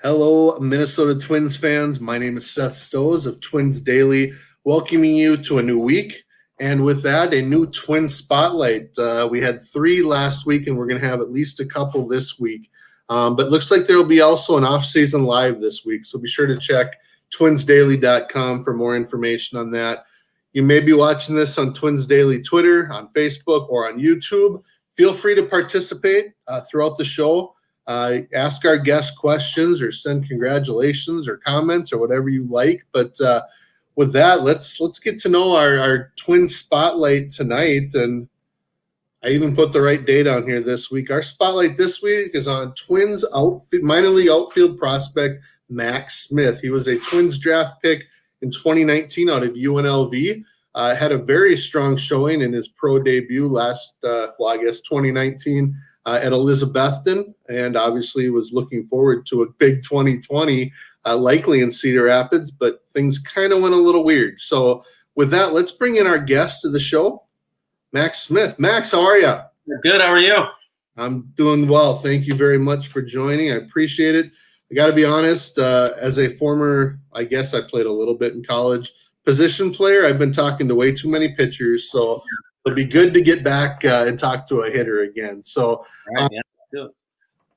Hello, Minnesota Twins fans. My name is Seth Stowes of Twins Daily, welcoming you to a new week. And with that, a new Twin Spotlight. We had 3 last week, and we're going to have at least a couple this week. But looks like there will be also an off-season live this week. So be sure to check twinsdaily.com for more information on that. You may be watching this on Twins Daily Twitter, on Facebook, or on YouTube. Feel free to participate throughout the show. Ask our guest questions or send congratulations or comments or whatever you like. But with that, let's get to know our Twin Spotlight tonight. And I even put the right date on here this week. Our spotlight this week is on Twins minor league outfield prospect Max Smith. He was a Twins draft pick in 2019 out of UNLV. Had a very strong showing in his pro debut last, 2019. At Elizabethton, and obviously was looking forward to a big 2020, likely in Cedar Rapids, but things kind of went a little weird. So with that, let's bring in our guest to the show, Max Smith. Max, how are you? Good. How are you? I'm doing well. Thank you very much for joining. I appreciate it. I got to be honest, as a former, I guess I played a little bit in college, position player, I've been talking to way too many pitchers, so it'd be good to get back and talk to a hitter again. So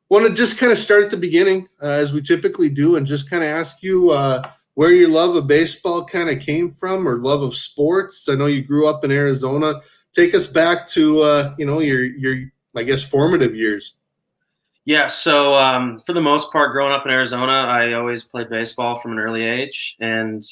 want to just kind of start at the beginning, as we typically do, and just kind of ask you where your love of baseball kind of came from, or love of sports. I know you grew up in Arizona. Take us back to your I guess formative years. Yeah, so for the most part, growing up in Arizona, I always played baseball from an early age, and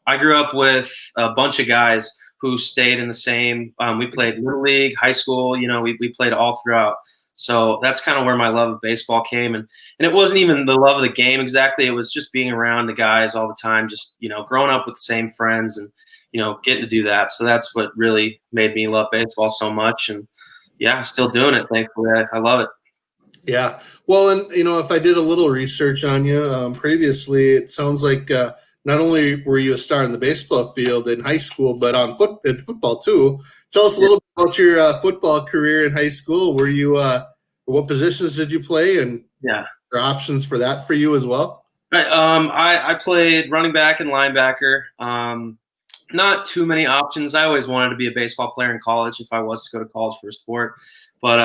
I grew up with a bunch of guys who stayed in the same. We played Little League, high school. We played all throughout. So that's kind of where my love of baseball came, and it wasn't even the love of the game exactly. It was just being around the guys all the time, just growing up with the same friends, and getting to do that. So that's what really made me love baseball so much, and yeah, still doing it. Thankfully, I love it. Yeah. Well, and if I did a little research on you previously, it sounds like not only were you a star in the baseball field in high school, but on football too. Tell us a little bit about your football career in high school. Were you what positions did you play, and yeah, are options for that for you as well? Right. I played running back and linebacker. Not too many options. I always wanted to be a baseball player in college if I was to go to college for a sport, but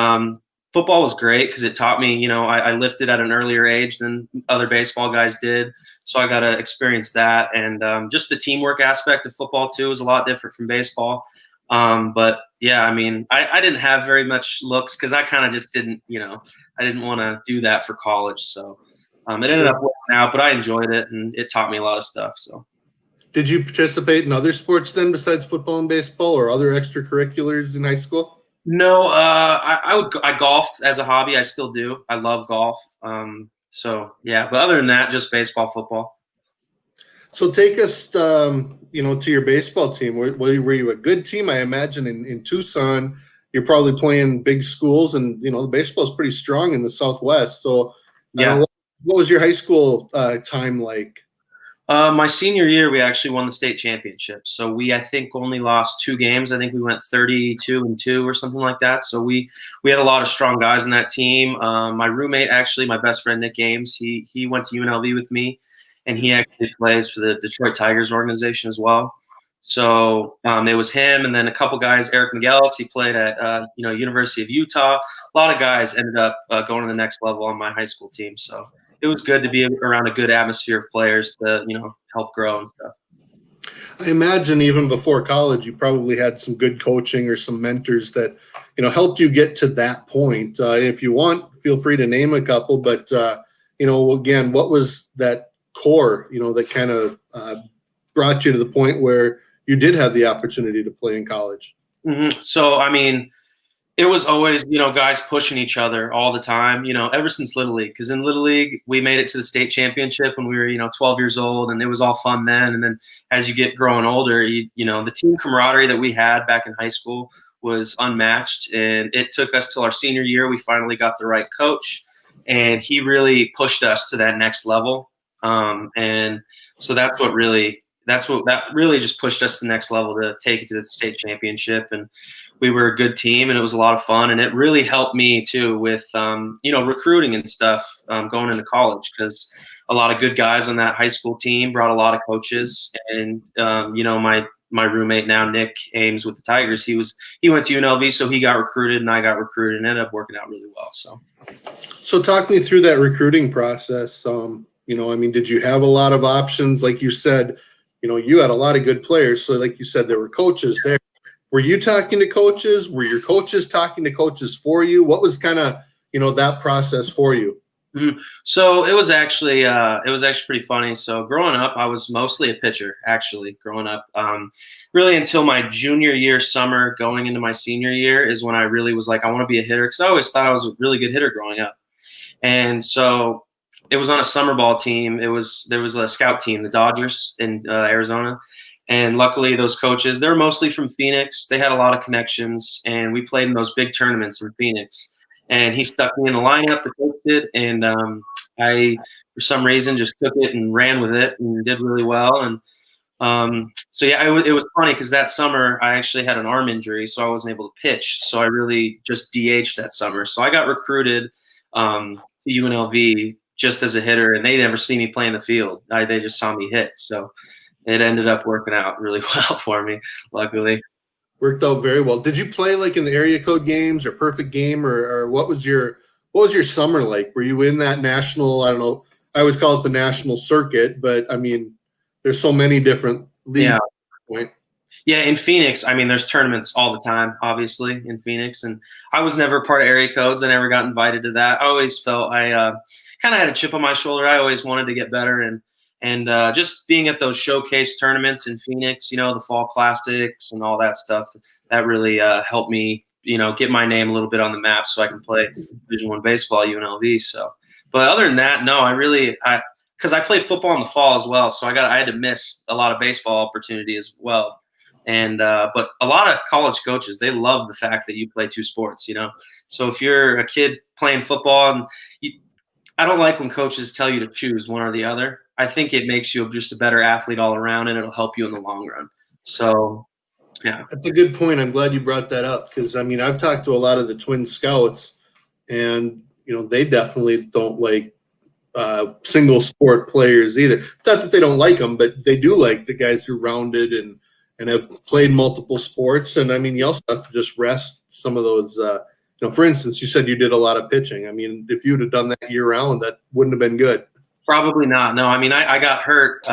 football was great because it taught me, I lifted at an earlier age than other baseball guys did. So I got to experience that. And just the teamwork aspect of football, too, is a lot different from baseball. But, yeah, I mean, I didn't have very much looks because I kind of just didn't, I didn't want to do that for college. So it ended up working out, but I enjoyed it, and it taught me a lot of stuff. So. Did you participate in other sports then besides football and baseball, or other extracurriculars in high school? No, I golfed as a hobby. I still do. I love golf. So yeah, but other than that, just baseball, football. So take us, to your baseball team. Were you a good team? I imagine in Tucson, you're probably playing big schools, and the baseball is pretty strong in the Southwest. So yeah, what was your high school time like? My senior year, we actually won the state championship. So we, I think, only lost 2 games. I think we went 32-2 or something like that. So we had a lot of strong guys in that team. My roommate, actually, my best friend Nick Ames, he went to UNLV with me, and he actually plays for the Detroit Tigers organization as well. So it was him, and then a couple guys. Eric McGellis, he played at University of Utah. A lot of guys ended up going to the next level on my high school team. So it was good to be around a good atmosphere of players to, help grow and stuff. I imagine even before college, you probably had some good coaching or some mentors that, helped you get to that point. If you want, feel free to name a couple, but, again, what was that core, that kind of brought you to the point where you did have the opportunity to play in college? Mm-hmm. So, I mean, it was always, guys pushing each other all the time, ever since Little League. Because in Little League, we made it to the state championship when we were, 12 years old, and it was all fun then. And then as you get growing older, the team camaraderie that we had back in high school was unmatched. And it took us till our senior year. We finally got the right coach, and he really pushed us to that next level. And so that really just pushed us to the next level to take it to the state championship. And we were a good team, and it was a lot of fun. And it really helped me too with, recruiting and stuff going into college, because a lot of good guys on that high school team brought a lot of coaches. And, my roommate now, Nick Ames with the Tigers, he went to UNLV, so he got recruited and I got recruited, and ended up working out really well. So talk me through that recruiting process. Did you have a lot of options? Like you said, you had a lot of good players. So like you said, there were coaches there. Were you talking to coaches? Were your coaches talking to coaches for you? What was kind of, that process for you? Mm-hmm. So it was actually pretty funny. So growing up, I was mostly a pitcher, actually, growing up. Really until my junior year summer, going into my senior year, is when I really was like, I want to be a hitter, because I always thought I was a really good hitter growing up. And so it was on a summer ball team. There was a scout team, the Dodgers in Arizona. And luckily, those coaches, they're mostly from Phoenix. They had a lot of connections, and we played in those big tournaments in Phoenix. And he stuck me in the lineup, the coach did, and I, for some reason, just took it and ran with it and did really well. And it was funny because that summer I actually had an arm injury, so I wasn't able to pitch. So I really just DH'd that summer. So I got recruited to UNLV just as a hitter, and they never see me play in the field. They just saw me hit. So it ended up working out really well for me, luckily. Worked out very well. Did you play like in the area code games or perfect game, or what was your summer like? Were you in that national, I don't know, I always call it the national circuit, but I mean, there's so many different leagues. Yeah. Point. Yeah, in Phoenix, I mean, there's tournaments all the time, obviously, in Phoenix. And I was never part of area codes. I never got invited to that. I always felt I kind of had a chip on my shoulder. I always wanted to get better. And just being at those showcase tournaments in Phoenix, the fall classics and all that stuff, that really helped me, get my name a little bit on the map so I can play Division I baseball at UNLV. So, but other than that, no, because I played football in the fall as well, so I had to miss a lot of baseball opportunity as well. And but a lot of college coaches, they love the fact that you play two sports, So if you're a kid playing football, and I don't like when coaches tell you to choose one or the other. I think it makes you just a better athlete all around, and it'll help you in the long run. So, yeah. That's a good point. I'm glad you brought that up, because, I've talked to a lot of the Twin Scouts, and, they definitely don't like single sport players either. Not that they don't like them, but they do like the guys who are rounded and have played multiple sports. And, you also have to just rest some of those for instance, you said you did a lot of pitching. If you'd have done that year round, that wouldn't have been good. Probably not. No, I got hurt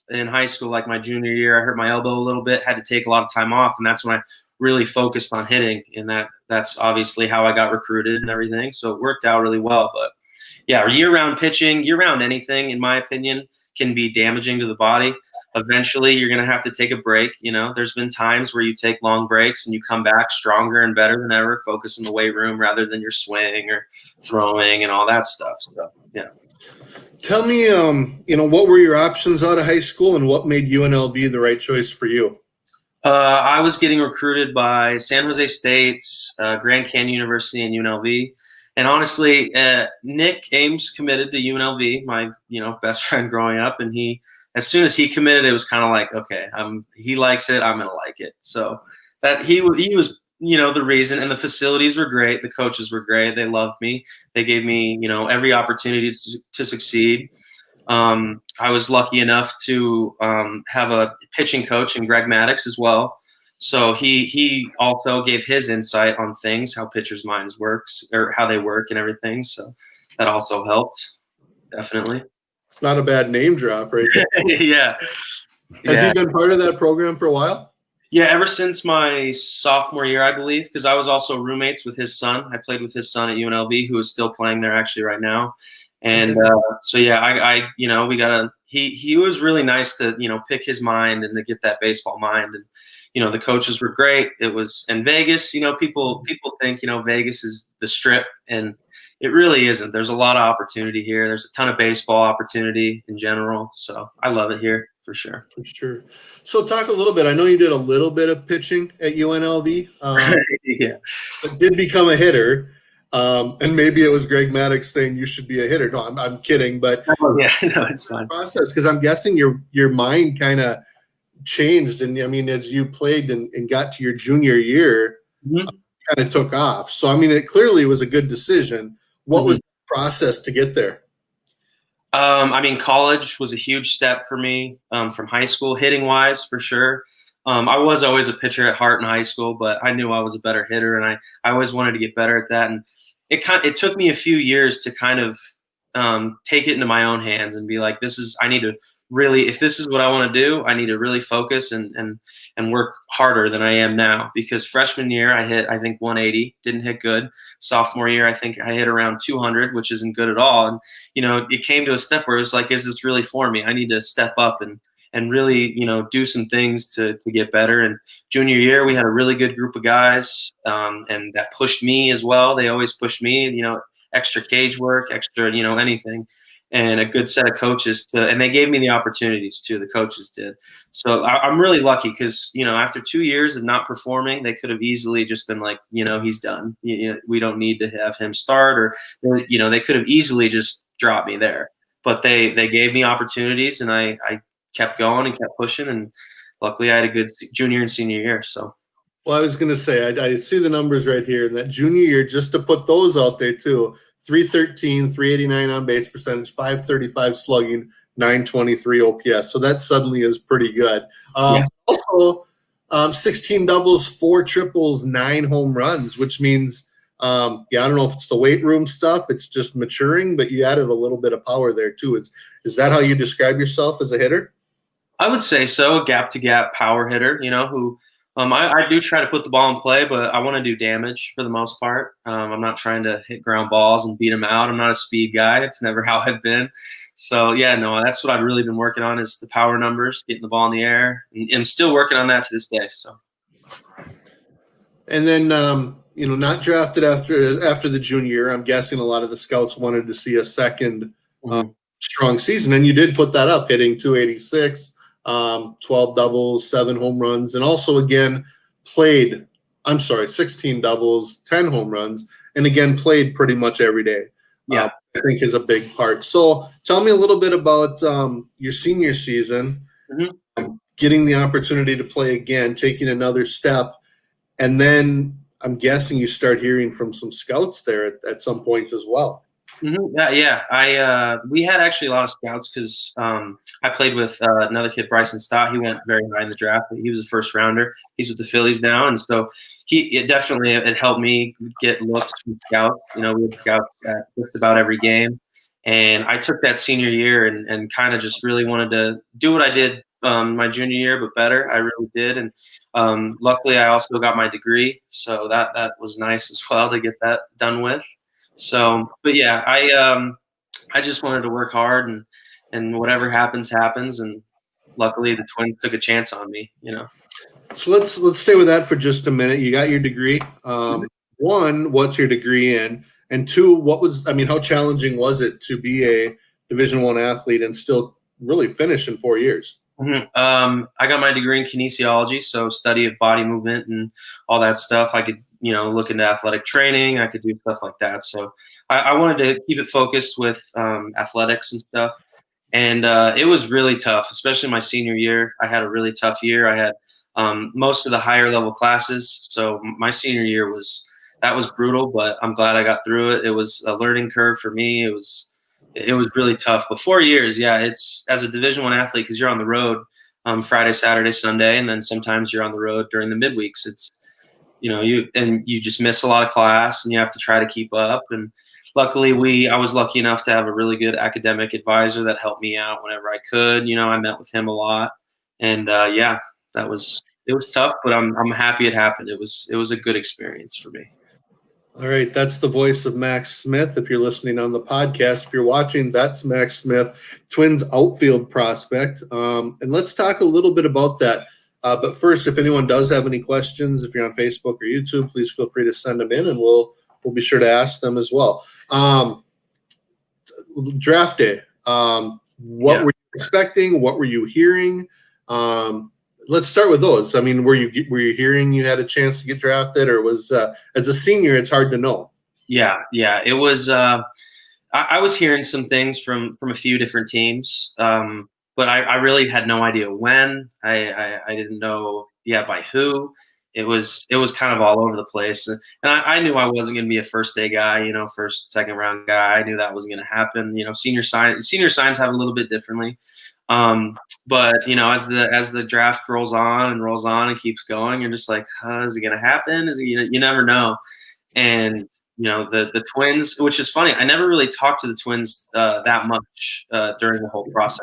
in high school, like my junior year. I hurt my elbow a little bit, had to take a lot of time off, and that's when I really focused on hitting. And that's obviously how I got recruited and everything. So it worked out really well. But yeah, year-round pitching, year-round anything, in my opinion, can be damaging to the body. Eventually, you're going to have to take a break. There's been times where you take long breaks and you come back stronger and better than ever, focus in the weight room rather than your swing or throwing and all that stuff. So, yeah. Tell me, what were your options out of high school, and what made UNLV the right choice for you? I was getting recruited by San Jose State, Grand Canyon University, and UNLV. And honestly, Nick Ames committed to UNLV, my best friend growing up, and as soon as he committed, it was kind of like, okay, he likes it, I'm gonna like it. So that he was the reason. And the facilities were great, the coaches were great, they loved me, they gave me every opportunity to succeed. I was lucky enough to have a pitching coach in Greg Maddox as well. So he also gave his insight on things, how pitchers' minds works, or how they work and everything. So that also helped, definitely. It's not a bad name drop, right? Yeah. Has he been part of that program for a while? Yeah, ever since my sophomore year, I believe, because I was also roommates with his son. I played with his son at UNLV, who is still playing there actually right now. And so yeah, he was really nice to pick his mind and to get that baseball mind. And the coaches were great. It was in Vegas. People think Vegas is the Strip, and it really isn't. There's a lot of opportunity here. There's a ton of baseball opportunity in general. So I love it here for sure. For sure. So talk a little bit. I know you did a little bit of pitching at UNLV. Yeah. But did become a hitter. And maybe it was Greg Maddox saying you should be a hitter. No, I'm kidding. But yeah, no, it's fine. Process, because I'm guessing your mind kind of changed. And as you played and got to your junior year, Mhm. kind of took off. So, I mean, it clearly was a good decision. What was Mhm. the process to get there? I mean, college was a huge step for me from high school, hitting wise for sure. I was always a pitcher at heart in high school, but I knew I was a better hitter, and I always wanted to get better at that. And it took me a few years to kind of take it into my own hands and be like, I need to really, if this is what I want to do, I need to really focus and work harder than I am now. Because freshman year I hit, I think, 180, didn't hit good. Sophomore year I think I hit around 200, which isn't good at all. And it came to a step where it was like, is this really for me? I need to step up and really, do some things to get better. And junior year, we had a really good group of guys, and that pushed me as well. They always pushed me, extra cage work, extra, anything, and a good set of coaches and they gave me the opportunities too. The coaches did. So I'm really lucky because, after 2 years of not performing, they could have easily just been like, he's done. We don't need to have him start, or, they could have easily just dropped me there. But they gave me opportunities, and I kept going and kept pushing, and luckily I had a good junior and senior year. So. Well, I was going to say, I see the numbers right here. That junior year, just to put those out there too, 313, 389 on base percentage, 535 slugging, 923 OPS. So that suddenly is pretty good. Yeah. Also, 16 doubles, 4 triples, 9 home runs, which means, I don't know if it's the weight room stuff, it's just maturing, but you added a little bit of power there too. Is that how you describe yourself as a hitter? I would say so. A gap to gap power hitter, who I do try to put the ball in play, but I want to do damage for the most part. I'm not trying to hit ground balls and beat them out. I'm not a speed guy. It's never how I've been. So, yeah, no, that's what I've really been working on is the power numbers, getting the ball in the air. And I'm still working on that to this day. So. And then, not drafted after the junior year. I'm guessing a lot of the scouts wanted to see a second strong season, and you did put that up, hitting 286, 12 doubles, 7 home runs, and also again 16 doubles, 10 home runs, and again played pretty much every day. Yeah. I think is a big part. So tell me a little bit about your senior season, getting the opportunity to play again, taking another step. And then I'm guessing you start hearing from some scouts there at some point as well. Mm-hmm. Yeah. We had actually a lot of scouts because I played with another kid, Bryson Stott. He went very high in the draft. He was a first rounder. He's with the Phillies now, and so it helped me get looks from scouts. We had scouts at just about every game, and I took that senior year and kind of just really wanted to do what I did my junior year, but better. I really did, and luckily I also got my degree, so that was nice as well to get that done with. So, but yeah, I just wanted to work hard and whatever happens, happens. And luckily the Twins took a chance on me, So let's stay with that for just a minute. You got your degree. One, what's your degree in? And two, how challenging was it to be a Division I athlete and still really finish in 4 years? I got my degree in kinesiology, so study of body movement and all that stuff. I could, look into athletic training. I could do stuff like that. So I wanted to keep it focused with athletics and stuff. And it was really tough, especially my senior year. I had a really tough year. I had most of the higher level classes. So my senior year was brutal, but I'm glad I got through it. It was a learning curve for me. It was really tough. But 4 years, yeah, it's as a Division I athlete, because you're on the road Friday, Saturday, Sunday, and then sometimes you're on the road during the midweeks. It's you just miss a lot of class, and you have to try to keep up. And luckily, I was lucky enough to have a really good academic advisor that helped me out whenever I could. I met with him a lot, and it was tough, but I'm happy it happened. It was a good experience for me. All right, that's the voice of Max Smith. If you're listening on the podcast, if you're watching, that's Max Smith, Twins outfield prospect. And let's talk a little bit about that. But first, if anyone does have any questions, if you're on Facebook or YouTube, please feel free to send them in, and we'll be sure to ask them as well. Draft day. What were you expecting? What were you hearing? Let's start with those. I mean, were you hearing you had a chance to get drafted, or was as a senior, it's hard to know? Yeah. It was. I was hearing some things from a few different teams, but I really had no idea when. I didn't know. Yeah, by who. it was kind of all over the place. And I knew I wasn't going to be a first day guy, you know, first, second round guy. I knew that wasn't going to happen. You know, senior signs have a little bit differently. But you know, as the draft rolls on and keeps going, you're just like, is it going to happen? You never know. And you know, the Twins, which is funny, I never really talked to the Twins that much during the whole process.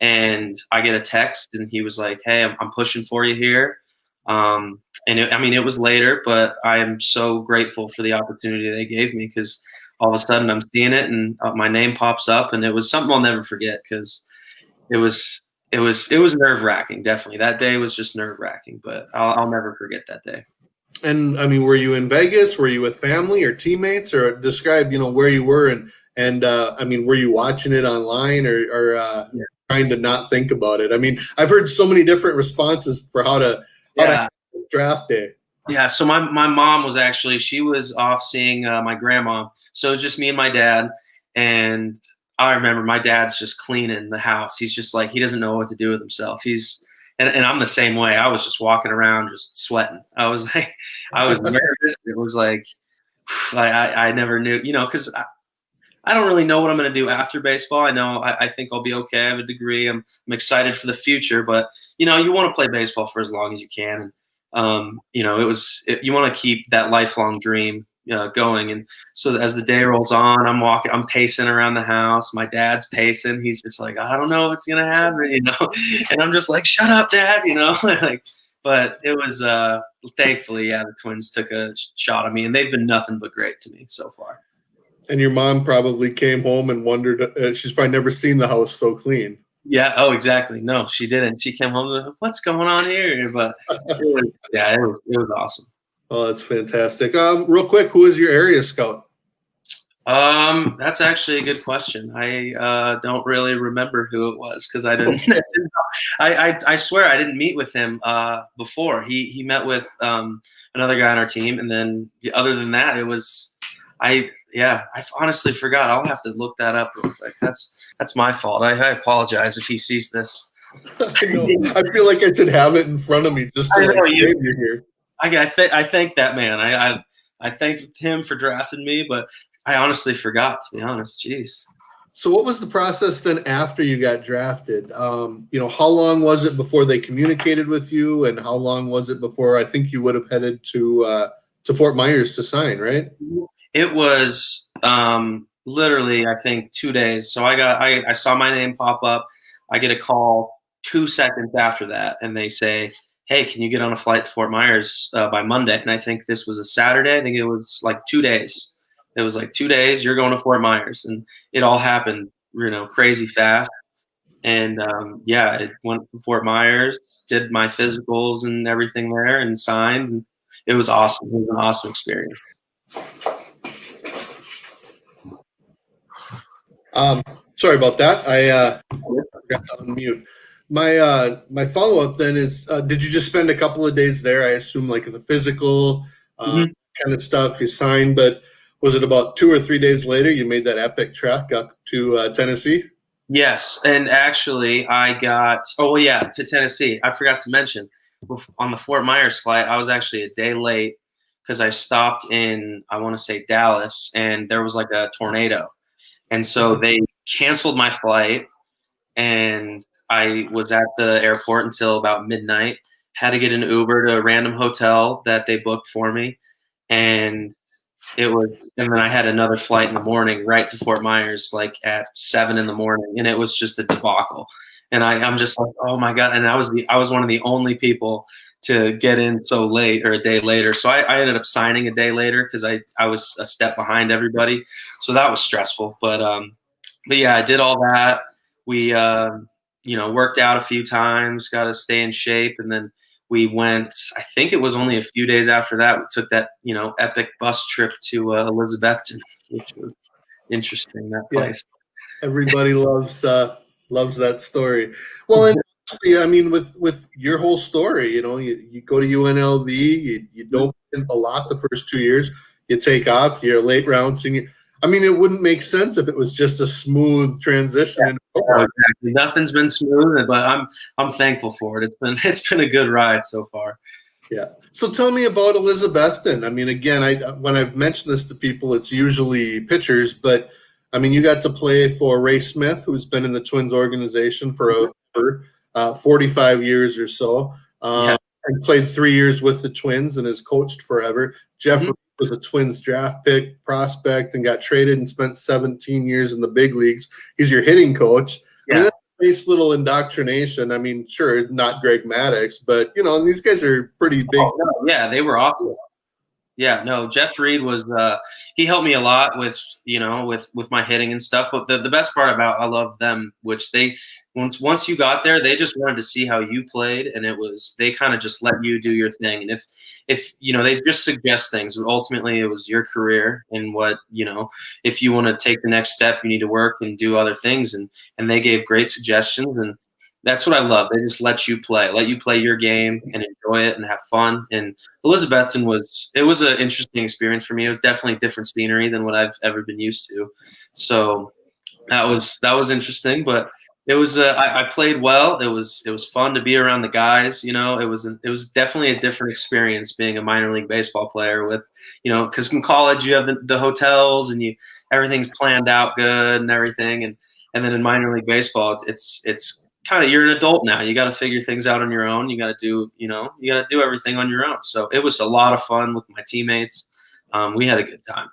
And I get a text, and he was like, "Hey, I'm pushing for you here." And it was later, but I am so grateful for the opportunity they gave me, because all of a sudden I'm seeing it, and my name pops up, and it was something I'll never forget, because it was nerve-wracking. Definitely, that day was just nerve-wracking, but I'll never forget that day. And I mean, were you in Vegas? Were you with family or teammates? Or describe, you know, where you were, and I mean, were you watching it online or trying to not think about it? I mean, I've heard so many different responses for how to draft day. Yeah, so my mom was she was off seeing my grandma, so it was just me and my dad. And I remember my dad's just cleaning the house. He's just like, he doesn't know what to do with himself. And I'm the same way. I was just walking around just sweating. I was nervous. It was like, I never knew, you know, because I don't really know what I'm going to do after baseball. I think I'll be okay. I have a degree. I'm excited for the future, but you know, you want to play baseball for as long as you can. And you know, you want to keep that lifelong dream going. And so as the day rolls on, I'm pacing around the house. My dad's pacing. He's just like, I don't know what's gonna happen, you know. And I'm just like, shut up, Dad, you know. Like, but it was thankfully, yeah, the Twins took a shot at me, and they've been nothing but great to me so far. And your mom probably came home and wondered. She's probably never seen the house so clean. Yeah. Oh, exactly. No, she didn't. She came home and, what's going on here? But it was awesome. Oh, that's fantastic. Real quick, who is your area scout? That's actually a good question. I don't really remember who it was, because I didn't. I swear I didn't meet with him before. He met with another guy on our team, and then other than that, it was I honestly forgot. I'll have to look that up real quick. That's my fault. I apologize if he sees this. I know. I feel like I should have it in front of me just to save you here. I thank that man. I thanked him for drafting me, but I honestly forgot, to be honest. Jeez. So what was the process then after you got drafted? You know, how long was it before they communicated with you, and how long was it before I think you would have headed to Fort Myers to sign, right? It was literally, I think, 2 days. So I saw my name pop up. I get a call 2 seconds after that, and they say, hey, can you get on a flight to Fort Myers by Monday? And I think this was a Saturday. I think it was like 2 days. It was like 2 days, you're going to Fort Myers. And it all happened, you know, crazy fast. And it went to Fort Myers, did my physicals and everything there, and signed. And it was awesome. It was an awesome experience. Sorry about that. I got to unmute. My follow-up then is, did you just spend a couple of days there? I assume like the physical kind of stuff you signed, but was it about 2 or 3 days later you made that epic trek up to Tennessee? Yes, and actually I got to Tennessee. I forgot to mention, on the Fort Myers flight, I was actually a day late because I stopped in, I want to say, Dallas, and there was like a tornado. And so they canceled my flight, and I was at the airport until about midnight, had to get an Uber to a random hotel that they booked for me. And then I had another flight in the morning right to Fort Myers, like at 7 in the morning. And it was just a debacle. And I'm just like, oh my God. And I was one of the only people to get in so late, or a day later. So I ended up signing a day later because I was a step behind everybody. So that was stressful. But yeah, I did all that. We, worked out a few times, got to stay in shape. And then we went, I think it was only a few days after that, we took that, epic bus trip to Elizabethton, which was interesting, that place. Yeah. Everybody loves that story. Well, and honestly, I mean, with your whole story, you go to UNLV, you don't get a lot the first 2 years, you take off, you're a late round senior. I mean, it wouldn't make sense if it was just a smooth transition. Yeah, exactly. Nothing's been smooth, but I'm thankful for it. It's been a good ride so far. Yeah. So tell me about Elizabethton. I mean, again, when I've mentioned this to people, it's usually pitchers, but I mean, you got to play for Ray Smith, who's been in the Twins organization for 45 years or so, Yeah. and played 3 years with the Twins and has coached forever. Jeff was a Twins draft pick prospect and got traded and spent 17 years in the big leagues. He's your hitting coach. I mean, Yeah. that's a nice little indoctrination. I mean, sure, not Greg Maddux, but these guys are pretty big. Oh, no, yeah, they were awesome. Yeah, no, Jeff Reed was he helped me a lot with with my hitting and stuff. But the best part about I love them, which they once you got there, they just wanted to see how you played, and they kind of just let you do your thing. And if they just suggest things, but ultimately it was your career and what if you want to take the next step, you need to work and do other things, and they gave great suggestions, and that's what I love. They just let you play your game and enjoy it and have fun. And Elizabethton was an interesting experience for me. It was definitely different scenery than what I've ever been used to. So that was interesting, but it was I played well. It was fun to be around the guys. It was definitely a different experience being a minor league baseball player with because in college you have the hotels and everything's planned out good and everything, and then in minor league baseball it's kind of you're an adult now. You got to figure things out on your own. You got to do everything on your own. So it was a lot of fun with my teammates. We had a good time.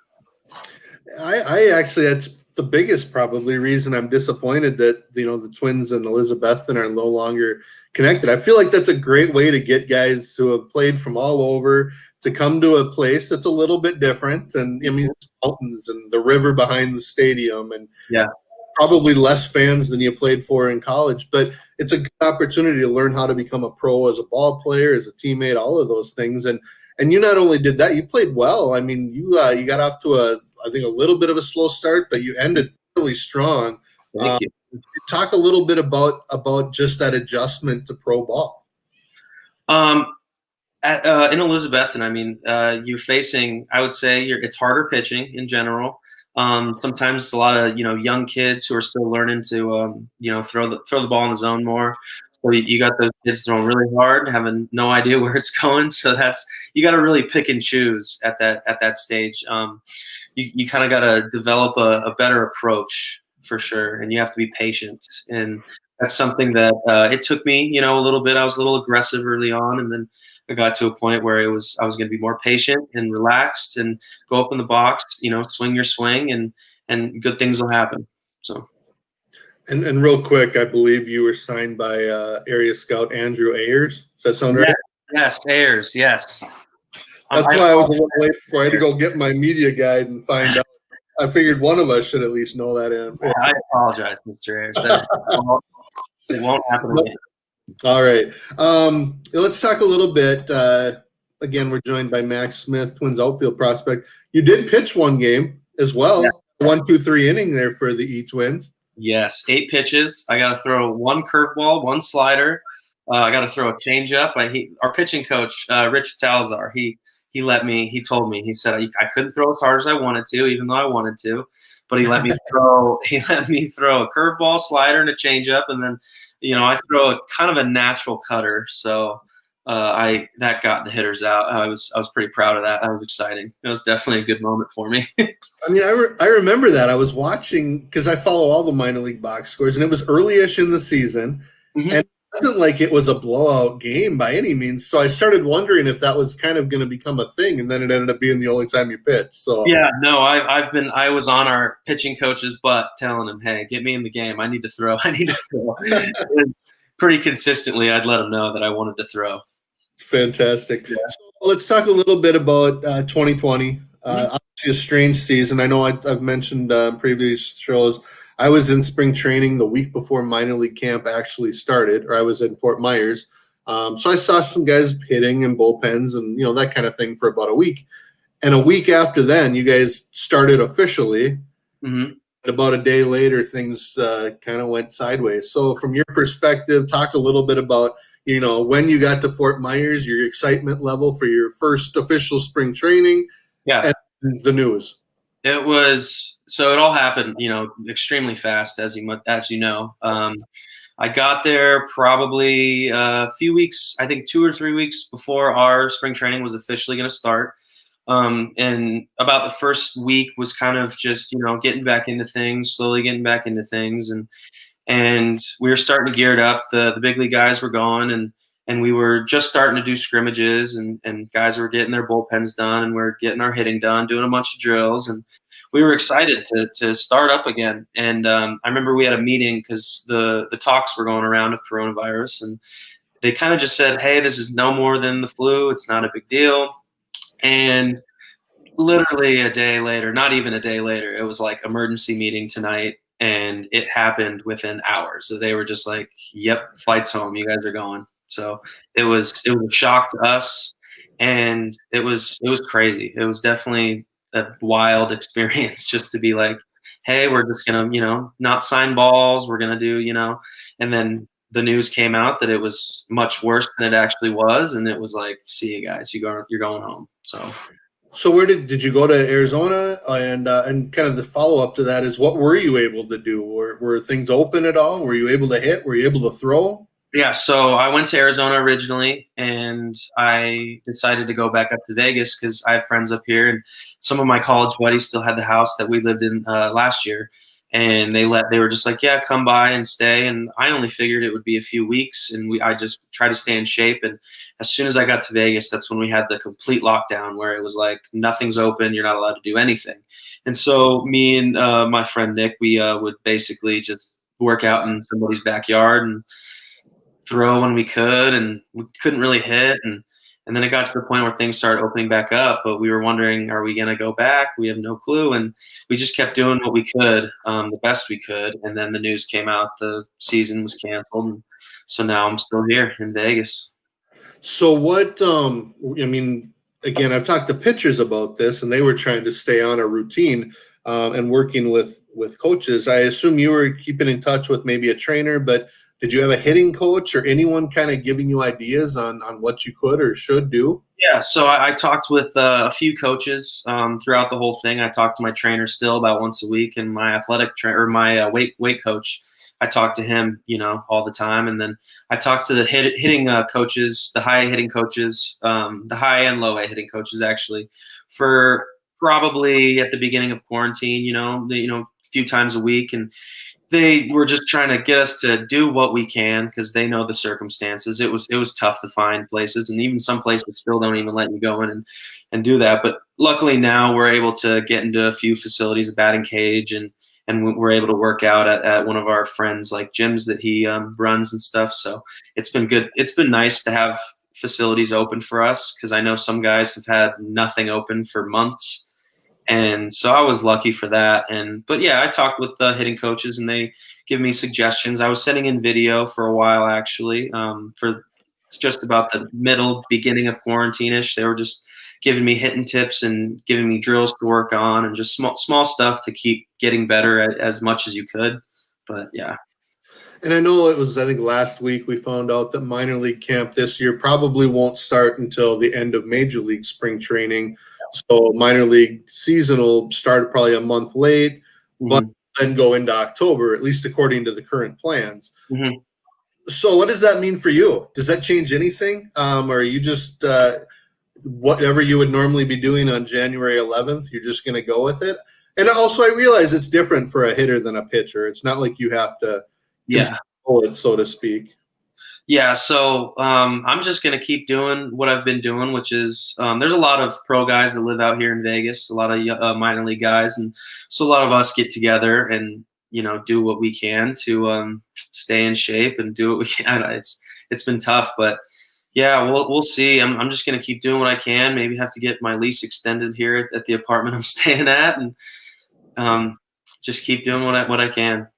I actually, that's the biggest probably reason I'm disappointed that the Twins and Elizabethton are no longer connected. I feel like that's a great way to get guys who have played from all over to come to a place that's a little bit different. And I mean, it's mountains and the river behind the stadium, and Yeah. probably less fans than you played for in college, but it's a good opportunity to learn how to become a pro as a ball player, as a teammate, all of those things. And you not only did that, you played well. I mean, you got off to I think a little bit of a slow start, but you ended really strong. Thank you. Talk a little bit about just that adjustment to pro ball. In Elizabethton, I mean, you're facing, I would say, it's harder pitching in general. Sometimes it's a lot of young kids who are still learning to throw the ball in the zone more. So you got those kids throwing really hard, having no idea where it's going. So you got to really pick and choose at that stage. You kind of got to develop a better approach for sure, and you have to be patient. And that's something that it took me a little bit. I was a little aggressive early on, and then I got to a point where I was going to be more patient and relaxed and go up in the box, swing your swing, and good things will happen. So. And real quick, I believe you were signed by area scout Andrew Ayers. Does that sound right? Yes, Ayers. Yes. That's why I was a little late before I had to go get my media guide and find out. I figured one of us should at least know that. I apologize, Mr. Ayers. It won't happen again. All right. Let's talk a little bit. Again, we're joined by Max Smith, Twins outfield prospect. You did pitch one game as well. Yeah. 1, 2, 3 inning there for the E-Twins. Yes, 8 pitches. I got to throw 1 curveball, 1 slider. I got to throw a changeup. Our pitching coach, Richard Salazar, he told me, he said I couldn't throw as hard as I wanted to, even though I wanted to, but he let me throw a curveball, slider, and a changeup, and then I throw a kind of a natural cutter, so that got the hitters out. I was pretty proud of that. That was exciting. It was definitely a good moment for me. I mean, I remember that. I was watching because I follow all the minor league box scores, and it was early-ish in the season, and it wasn't like it was a blowout game by any means. So I started wondering if that was kind of going to become a thing, and then it ended up being the only time you pitched. So yeah, no, I was on our pitching coach's butt telling him, hey, get me in the game. I need to throw. Pretty consistently, I'd let him know that I wanted to throw. It's fantastic. Yeah. So let's talk a little bit about 2020. Obviously a strange season. I know I've mentioned previous shows. I was in spring training the week before minor league camp actually started, or I was in Fort Myers. So I saw some guys hitting in bullpens and, that kind of thing for about a week. And a week after then, you guys started officially. And about a day later, things kind of went sideways. So from your perspective, talk a little bit about, when you got to Fort Myers, your excitement level for your first official spring training, and the news. It was, so it all happened, extremely fast, as you know. I got there probably a few weeks, I think 2 or 3 weeks before our spring training was officially going to start. And about the first week was kind of just, getting back into things, slowly getting back into things. And we were starting to gear it up. The big league guys were going, and we were just starting to do scrimmages, and guys were getting their bullpens done, and we are getting our hitting done, doing a bunch of drills, and we were excited to start up again. And I remember we had a meeting because the talks were going around of coronavirus, and they kind of just said, hey, this is no more than the flu. It's not a big deal. And literally a day later, not even a day later, it was like emergency meeting tonight, and it happened within hours. So they were just like, yep, flight's home. You guys are going. So it was a shock to us, and it was crazy. It was definitely a wild experience just to be like, hey, we're just going to, not sign balls. We're going to do, and then the news came out that it was much worse than it actually was. And it was like, see you guys, you're going home. So where did you go to Arizona? And kind of the follow up to that is, what were you able to do? Were things open at all? Were you able to hit? Were you able to throw? Yeah, so I went to Arizona originally, and I decided to go back up to Vegas because I have friends up here, and some of my college buddies still had the house that we lived in last year, and they were just like, yeah, come by and stay. And I only figured it would be a few weeks, and I just tried to stay in shape. And as soon as I got to Vegas, that's when we had the complete lockdown where it was like nothing's open, you're not allowed to do anything. And so me and my friend Nick, we would basically just work out in somebody's backyard and throw when we could, and we couldn't really hit. And then it got to the point where things started opening back up, but we were wondering, are we going to go back? We have no clue. And we just kept doing what we could, the best we could. And then the news came out, the season was canceled. And so now I'm still here in Vegas. So what, I mean, again, I've talked to pitchers about this, and they were trying to stay on a routine and working with coaches. I assume you were keeping in touch with maybe a trainer, but did you have a hitting coach or anyone kind of giving you ideas on what you could or should do? Yeah, so I talked with a few coaches throughout the whole thing. I talked to my trainer still about once a week, and my athletic trainer, or my weight coach, I talked to him, all the time. And then I talked to the hitting coaches, the high hitting coaches, the high and low A hitting coaches, actually, for probably at the beginning of quarantine, a few times a week. And they were just trying to get us to do what we can because they know the circumstances. It was tough to find places, and even some places still don't even let you go in and do that. But luckily now we're able to get into a few facilities, a batting cage, and we're able to work out at one of our friends' like gyms that he runs and stuff. So it's been good. It's been nice to have facilities open for us because I know some guys have had nothing open for months. And so I was lucky for that. But yeah, I talked with the hitting coaches, and they give me suggestions. I was sending in video for a while, actually, for just about the beginning of quarantine-ish. They were just giving me hitting tips and giving me drills to work on, and just small stuff to keep getting better at as much as you could. But yeah. And I know it was, I think last week we found out that minor league camp this year probably won't start until the end of major league spring training. So minor league season will start probably a month late, but then go into October, at least according to the current plans. Mm-hmm. So what does that mean for you? Does that change anything? Or are you just whatever you would normally be doing on January 11th, you're just going to go with it? And also I realize it's different for a hitter than a pitcher. It's not like you have to control it, so to speak. Yeah, so I'm just going to keep doing what I've been doing, which is there's a lot of pro guys that live out here in Vegas, a lot of minor league guys. And so a lot of us get together and, do what we can to stay in shape and do what we can. It's been tough, but yeah, we'll see. I'm just going to keep doing what I can, maybe have to get my lease extended here at the apartment I'm staying at, and just keep doing what I can.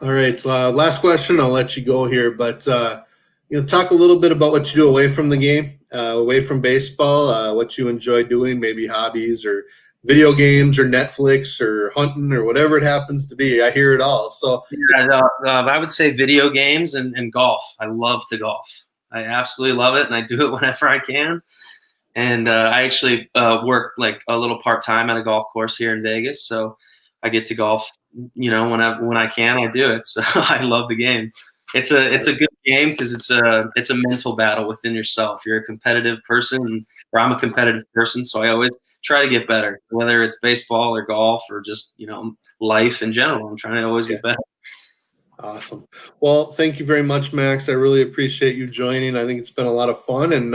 All right. Last question. I'll let you go here, but talk a little bit about what you do away from the game, away from baseball, what you enjoy doing, maybe hobbies or video games or Netflix or hunting or whatever it happens to be. I hear it all. So yeah, I would say video games and golf. I love to golf. I absolutely love it, and I do it whenever I can. And I actually work like a little part-time at a golf course here in Vegas, so I get to golf, when I can, I do it. So I love the game. It's a good game because it's a mental battle within yourself. You're a competitive person, or I'm a competitive person, so I always try to get better, whether it's baseball or golf or just life in general. I'm trying to always get better. Awesome. Well, thank you very much, Max. I really appreciate you joining. I think it's been a lot of fun. And,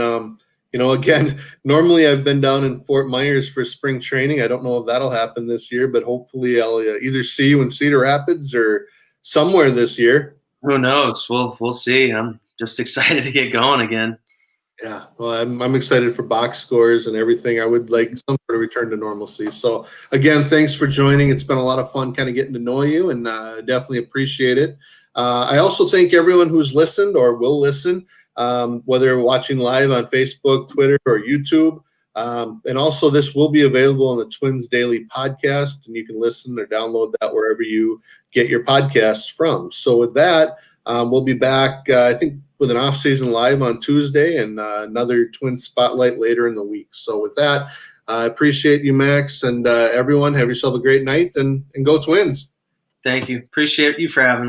again, normally I've been down in Fort Myers for spring training. I don't know if that'll happen this year, but hopefully I'll either see you in Cedar Rapids or somewhere this year. Who knows? We'll see. I'm just excited to get going again. Yeah, well, I'm excited for box scores and everything. I would like some sort of return to normalcy. So, again, thanks for joining. It's been a lot of fun kind of getting to know you, and definitely appreciate it. I also thank everyone who's listened or will listen, whether watching live on Facebook, Twitter, or YouTube. And also, this will be available on the Twins Daily podcast, and you can listen or download that wherever you get your podcasts from. So, with that, we'll be back, I think, with an off-season live on Tuesday and another Twins Spotlight later in the week. So with that, I appreciate you, Max, and everyone. Have yourself a great night and go Twins. Thank you. Appreciate you for having me.